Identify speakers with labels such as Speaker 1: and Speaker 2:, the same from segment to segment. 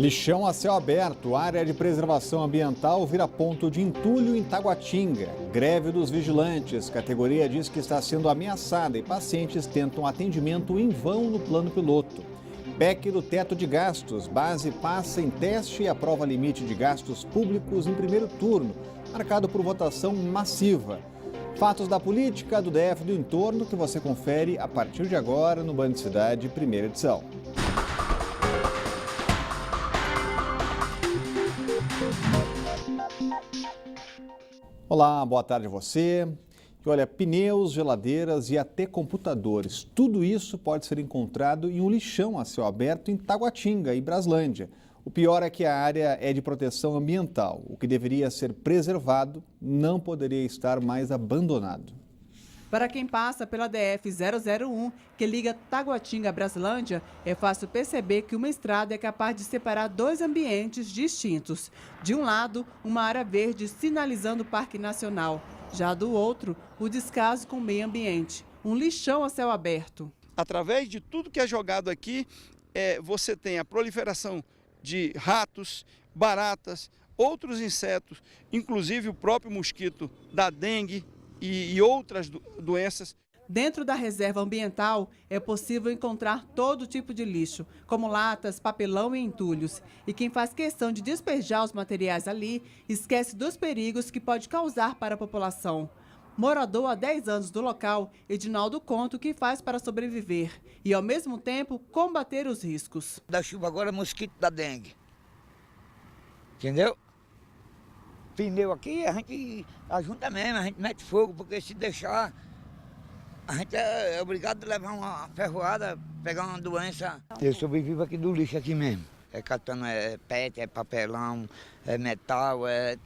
Speaker 1: Lixão a céu aberto, área de preservação ambiental vira ponto de entulho em Taguatinga. Greve dos vigilantes, categoria diz que está sendo ameaçada e pacientes tentam atendimento em vão no plano piloto. PEC do teto de gastos, base passa em teste e aprova limite de gastos públicos em primeiro turno, marcado por votação massiva. Fatos da política, do DF e do entorno que você confere a partir de agora no Band Cidade, primeira edição. Olá, boa tarde a você. E olha, pneus, geladeiras e até computadores, tudo isso pode ser encontrado em um lixão a céu aberto em Taguatinga e Braslândia. O pior é que a área é de proteção ambiental. O que deveria ser preservado não poderia estar mais abandonado.
Speaker 2: Para quem passa pela DF-001, que liga Taguatinga a Braslândia, é fácil perceber que uma estrada é capaz de separar dois ambientes distintos. De um lado, uma área verde sinalizando o Parque Nacional. Já do outro, o descaso com o meio ambiente. Um lixão a céu aberto.
Speaker 3: Através de tudo que é jogado aqui, você tem a proliferação de ratos, baratas, outros insetos, inclusive o próprio mosquito da dengue, e outras doenças.
Speaker 2: Dentro da reserva ambiental é possível encontrar todo tipo de lixo, como latas, papelão e entulhos. E quem faz questão de despejar os materiais ali, esquece dos perigos que pode causar para a população. Morador há 10 anos do local, Edinaldo conta o que faz para sobreviver e, ao mesmo tempo, combater os riscos.
Speaker 4: Da chuva agora é mosquito da dengue, entendeu? Pneu aqui, a gente ajunta mesmo, a gente mete fogo, porque se deixar, a gente é obrigado a levar uma ferroada, pegar uma doença. Eu sobrevivo aqui do lixo aqui mesmo. É catando, é PET, é papelão, é metal, é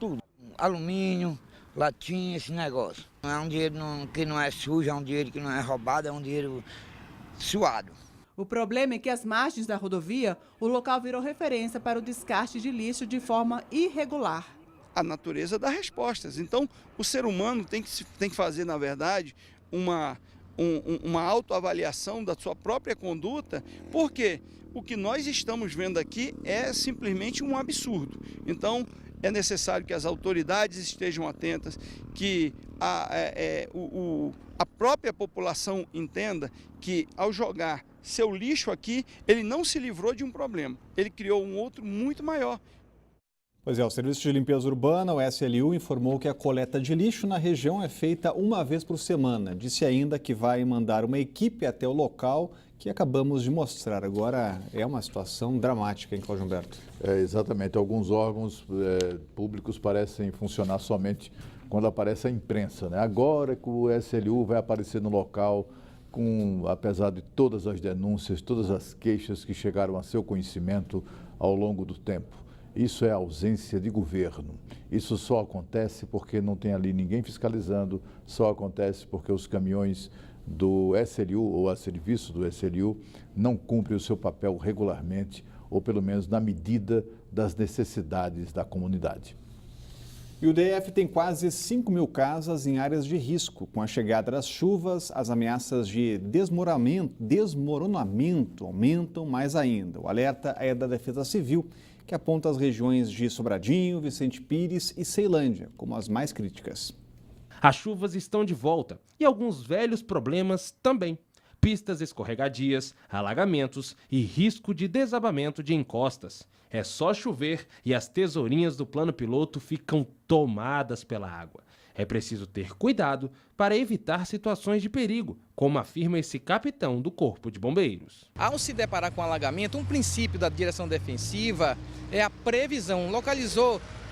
Speaker 4: tudo. Alumínio, latinha, esse negócio. Não é um dinheiro que não é sujo, é um dinheiro que não é roubado, é um dinheiro suado.
Speaker 2: O problema é que às margens da rodovia, o local virou referência para o descarte de lixo de forma irregular.
Speaker 3: A natureza dá respostas. Então, o ser humano tem que fazer, na verdade, uma autoavaliação da sua própria conduta, porque o que nós estamos vendo aqui é simplesmente um absurdo. Então, é necessário que as autoridades estejam atentas, que a própria população entenda que, ao jogar seu lixo aqui, ele não se livrou de um problema, ele criou um outro muito maior.
Speaker 1: Pois é, o Serviço de Limpeza Urbana, o SLU, informou que a coleta de lixo na região é feita uma vez por semana. Disse ainda que vai mandar uma equipe até o local que acabamos de mostrar. Agora é uma situação dramática, hein, Cláudio Humberto?
Speaker 5: Exatamente. Alguns órgãos públicos parecem funcionar somente quando aparece a imprensa, né? Agora que o SLU vai aparecer no local, apesar de todas as denúncias, todas as queixas que chegaram a seu conhecimento ao longo do tempo. Isso é ausência de governo. Isso só acontece porque não tem ali ninguém fiscalizando, só acontece porque os caminhões do SLU ou a serviço do SLU não cumprem o seu papel regularmente, ou pelo menos na medida das necessidades da comunidade.
Speaker 1: E o DF tem quase 5 mil casas em áreas de risco. Com a chegada das chuvas, as ameaças de desmoronamento aumentam mais ainda. O alerta é da Defesa Civil, que aponta as regiões de Sobradinho, Vicente Pires e Ceilândia como as mais críticas.
Speaker 6: As chuvas estão de volta e alguns velhos problemas também. Pistas escorregadias, alagamentos e risco de desabamento de encostas. É só chover e as tesourinhas do plano piloto ficam tomadas pela água. É preciso ter cuidado para evitar situações de perigo, como afirma esse capitão do Corpo de Bombeiros.
Speaker 7: Ao se deparar com alagamento, um princípio da direção defensiva é a previsão.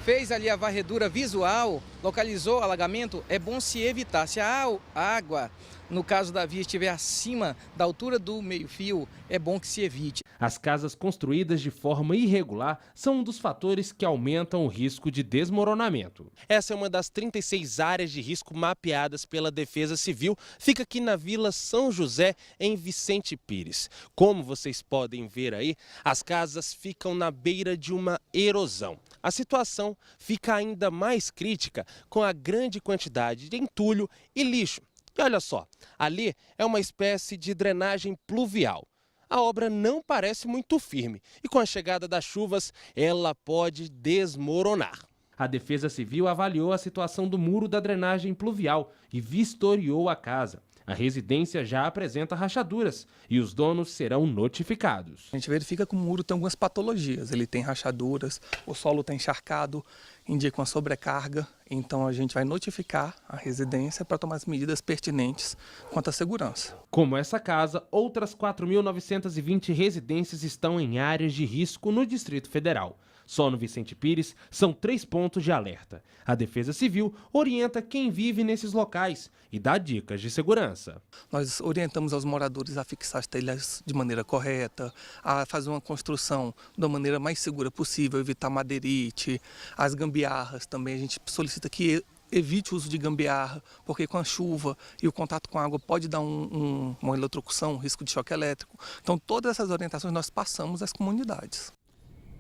Speaker 7: Fez ali a varredura visual, localizou o alagamento, é bom se evitar. Se a água, no caso da via, estiver acima da altura do meio-fio, é bom que se evite.
Speaker 6: As casas construídas de forma irregular são um dos fatores que aumentam o risco de desmoronamento. Essa é uma das 36 áreas de risco mapeadas pela Defesa Civil. Fica aqui na Vila São José, em Vicente Pires. Como vocês podem ver aí, as casas ficam na beira de uma erosão. A situação fica ainda mais crítica com a grande quantidade de entulho e lixo. E olha só, ali é uma espécie de drenagem pluvial. a obra não parece muito firme e com a chegada das chuvas, ela pode desmoronar. A Defesa Civil avaliou a situação do muro da drenagem pluvial e vistoriou a casa. A residência já apresenta rachaduras e os donos serão notificados.
Speaker 8: A gente verifica que o muro tem algumas patologias, ele tem rachaduras, o solo está encharcado, indica uma sobrecarga, então a gente vai notificar a residência para tomar as medidas pertinentes quanto à segurança.
Speaker 6: Como essa casa, outras 4.920 residências estão em áreas de risco no Distrito Federal. Só no Vicente Pires são 3 pontos de alerta. A Defesa Civil orienta quem vive nesses locais e dá dicas de segurança.
Speaker 8: Nós orientamos aos moradores a fixar as telhas de maneira correta, a fazer uma construção da maneira mais segura possível, evitar madeirite, as gambiarras também. A gente solicita que evite o uso de gambiarra, porque com a chuva e o contato com a água pode dar uma eletrocução, um risco de choque elétrico. Então todas essas orientações nós passamos às comunidades.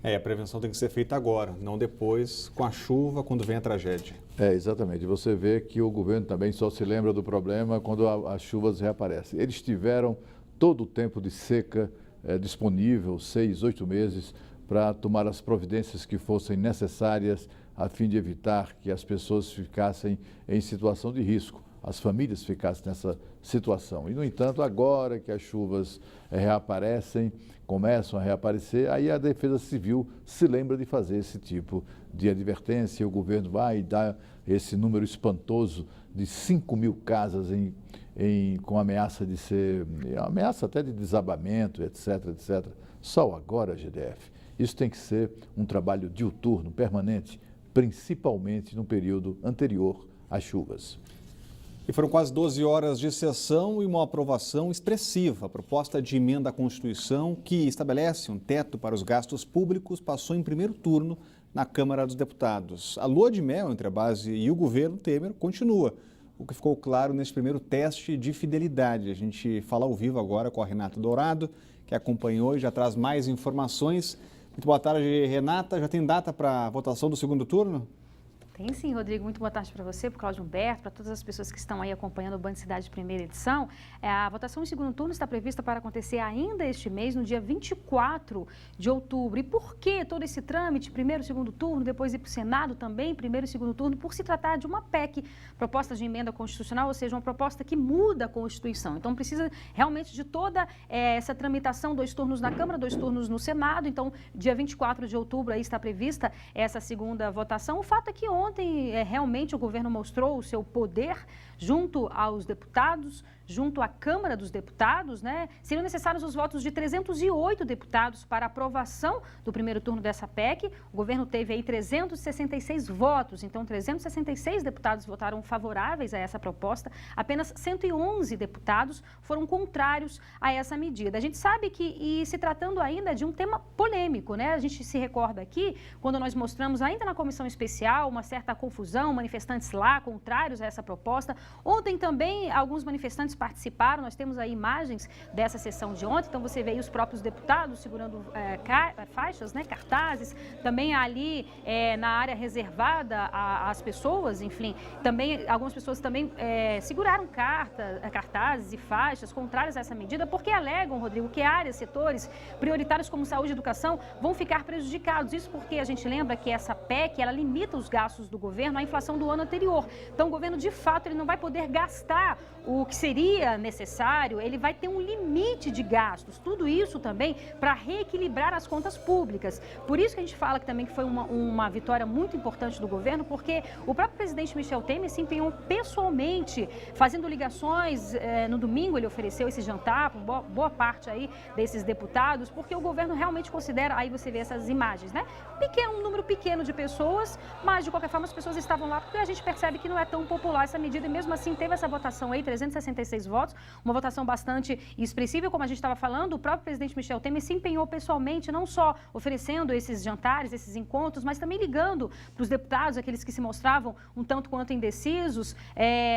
Speaker 1: A prevenção tem que ser feita agora, não depois, com a chuva, quando vem a tragédia.
Speaker 5: Exatamente. Você vê que o governo também só se lembra do problema quando as chuvas reaparecem. Eles tiveram todo o tempo de seca disponível, 6, 8 meses, para tomar as providências que fossem necessárias a fim de evitar que as pessoas ficassem em situação de risco, as famílias ficassem nessa situação. E, no entanto, agora que as chuvas reaparecem, começam a reaparecer, aí a Defesa Civil se lembra de fazer esse tipo de advertência. O governo vai dar esse número espantoso de 5.000 casas com ameaça de ser, ameaça até de desabamento, etc, etc. Só agora, GDF. Isso tem que ser um trabalho diuturno, permanente, principalmente no período anterior às chuvas.
Speaker 1: E foram quase 12 horas de sessão e uma aprovação expressiva. A proposta de emenda à Constituição, que estabelece um teto para os gastos públicos, passou em primeiro turno na Câmara dos Deputados. A lua de mel entre a base e o governo Temer continua, o que ficou claro nesse primeiro teste de fidelidade. A gente fala ao vivo agora com a Renata Dourado, que acompanhou e já traz mais informações. Muito boa tarde, Renata. Já tem data para a votação do segundo turno?
Speaker 9: Tem sim, Rodrigo. Muito boa tarde para você, para o Cláudio Humberto, para todas as pessoas que estão aí acompanhando o Band Cidade primeira edição. A votação em segundo turno está prevista para acontecer ainda este mês, no dia 24 de outubro. E por que todo esse trâmite, primeiro e segundo turno, depois ir para o Senado também, primeiro e segundo turno, por se tratar de uma PEC, proposta de emenda constitucional, ou seja, uma proposta que muda a Constituição. Então precisa realmente de toda essa tramitação, 2 turnos na Câmara, 2 turnos no Senado. Então, dia 24 de outubro aí está prevista essa segunda votação. O fato é que ontem realmente o governo mostrou o seu poder junto aos deputados, junto à Câmara dos Deputados, né? Seriam necessários os votos de 308 deputados para aprovação do primeiro turno dessa PEC. O governo teve aí 366 votos, então 366 deputados votaram favoráveis a essa proposta. Apenas 111 deputados foram contrários a essa medida. A gente sabe que, e se tratando ainda de um tema polêmico, né? A gente se recorda aqui, quando nós mostramos ainda na comissão especial uma certa confusão, manifestantes lá contrários a essa proposta. Ontem também alguns manifestantes participaram, nós temos aí imagens dessa sessão de ontem, então você vê aí os próprios deputados segurando faixas, né, cartazes, também ali na área reservada às pessoas, enfim, também algumas pessoas também seguraram cartazes e faixas contrárias a essa medida, porque alegam, Rodrigo, que áreas, setores prioritários como saúde e educação vão ficar prejudicados. Isso porque a gente lembra que essa PEC, ela limita os gastos do governo à inflação do ano anterior. Então o governo, de fato, ele não vai poder gastar o que seria necessário, ele vai ter um limite de gastos. Tudo isso também para reequilibrar as contas públicas. Por isso que a gente fala que também que foi uma vitória muito importante do governo, porque o próprio presidente Michel Temer se empenhou pessoalmente, fazendo ligações. No domingo ele ofereceu esse jantar para boa parte aí desses deputados, porque o governo realmente considera, aí você vê essas imagens, né? Um número pequeno de pessoas, mas de qualquer forma as pessoas estavam lá porque a gente percebe que não é tão popular essa medida e mesmo assim teve essa votação aí, 366 votos, uma votação bastante expressiva, como a gente estava falando. O próprio presidente Michel Temer se empenhou pessoalmente, não só oferecendo esses jantares, esses encontros, mas também ligando para os deputados, aqueles que se mostravam um tanto quanto indecisos.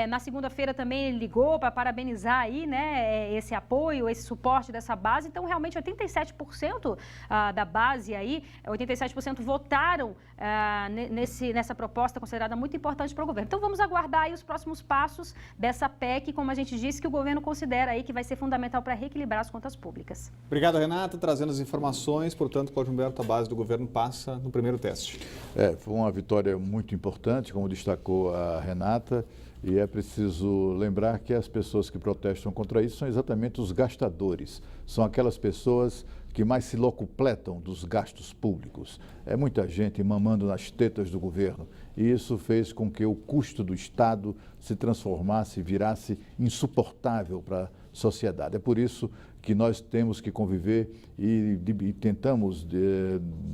Speaker 9: Na segunda-feira também ele ligou para parabenizar aí, né, esse apoio, esse suporte dessa base. Então, realmente, 87% da base aí, 87% votaram nessa proposta considerada muito importante para o governo. Então, vamos aguardar aí os próximos passos passos dessa PEC, como a gente disse, que o governo considera aí que vai ser fundamental para reequilibrar as contas públicas.
Speaker 1: Obrigado, Renata, trazendo as informações. Portanto, Cláudio Humberto, a base do governo passa no primeiro teste.
Speaker 5: Foi uma vitória muito importante, como destacou a Renata, e é preciso lembrar que as pessoas que protestam contra isso são exatamente os gastadores, são aquelas pessoas que mais se locupletam dos gastos públicos. É muita gente mamando nas tetas do governo, e isso fez com que o custo do Estado se transformasse, virasse insuportável para a sociedade. É por isso que nós temos que conviver e tentamos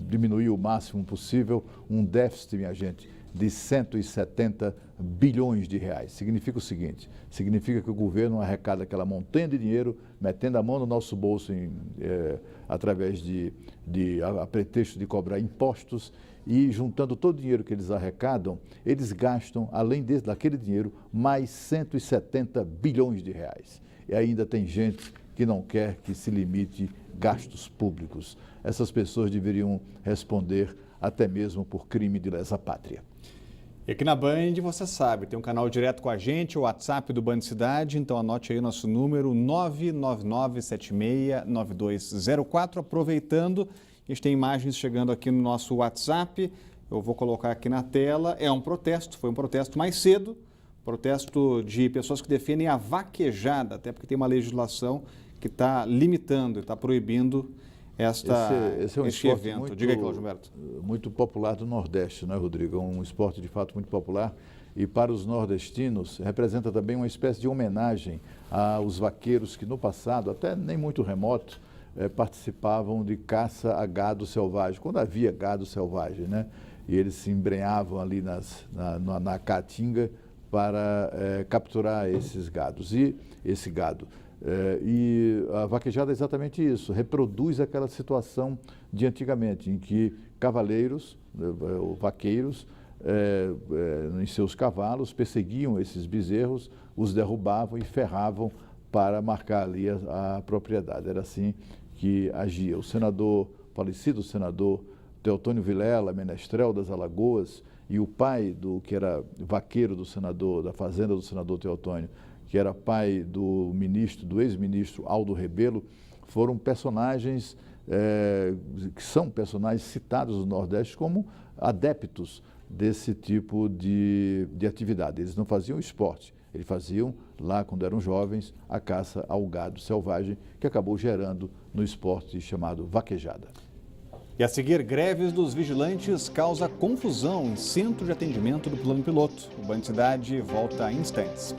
Speaker 5: diminuir o máximo possível um déficit, minha gente, de 170 bilhões de reais. Significa o seguinte, significa que o governo arrecada aquela montanha de dinheiro, metendo a mão no nosso bolso através a pretexto de cobrar impostos, e juntando todo o dinheiro que eles arrecadam, eles gastam, além daquele dinheiro, mais 170 bilhões de reais. E ainda tem gente que não quer que se limite gastos públicos. Essas pessoas deveriam responder até mesmo por crime de lesa pátria.
Speaker 1: E aqui na Band, você sabe, tem um canal direto com a gente, o WhatsApp do Band Cidade, então anote aí o nosso número 999769204. Aproveitando, a gente tem imagens chegando aqui no nosso WhatsApp, eu vou colocar aqui na tela. É um protesto, foi um protesto mais cedo, protesto de pessoas que defendem a vaquejada, até porque tem uma legislação que está limitando, está proibindo esse é um esporte evento. Diga aí, Cláudio Humberto.
Speaker 5: Muito popular do Nordeste, não é, Rodrigo? É um esporte de fato muito popular, e para os nordestinos representa também uma espécie de homenagem aos vaqueiros que no passado, até nem muito remoto, participavam de caça a gado selvagem, quando havia gado selvagem, né? E eles se embrenhavam ali na caatinga para capturar esses gados. E esse gado. E a vaquejada é exatamente isso, reproduz aquela situação de antigamente, em que cavaleiros, vaqueiros, em seus cavalos, perseguiam esses bezerros, os derrubavam e ferravam para marcar ali a propriedade. Era assim que agia. O falecido senador Teotônio Vilela, menestrel das Alagoas, e o pai que era vaqueiro da fazenda do senador Teotônio, que era pai do ex-ministro Aldo Rebelo, foram personagens que são personagens citados no Nordeste como adeptos desse tipo de atividade. Eles não faziam esporte, eles faziam, lá quando eram jovens, a caça ao gado selvagem, que acabou gerando no esporte chamado vaquejada.
Speaker 1: E a seguir, greves dos vigilantes causa confusão em centro de atendimento do Plano Piloto. O Band Cidade volta em instantes.